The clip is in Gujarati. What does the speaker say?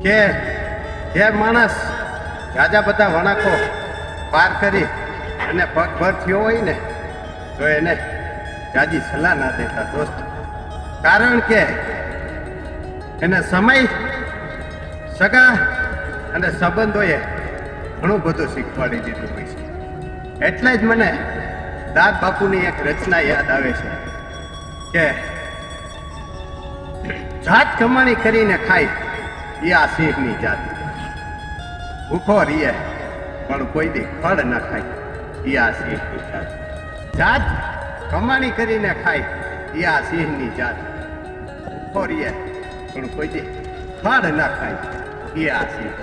કે જે માણસ જાજા બધા વણાકો પાર કરી અને પગભર થયો હોય ને તો એને જાજી સલાહ ના દેતા દોસ્ત, કારણ કે એને સમય, સગા અને સંબંધોએ ઘણું બધું શીખવાડી દીધું હોય છે. એટલે જ મને દાદ બાપુની એક રચના યાદ આવે છે કે જાત કમાણી કરીને ખાય એ આ સિંહની જાત, ભૂખો રીએ પણ કોઈ દી ફળ ન ખાય એ આ સિંહની જાત. જાત કમાણી કરીને ખાય એ આ સિંહની જાત, ભૂખો રીએ પણ કોઈ દી ફળ ન ખાય એ આ સિંહ.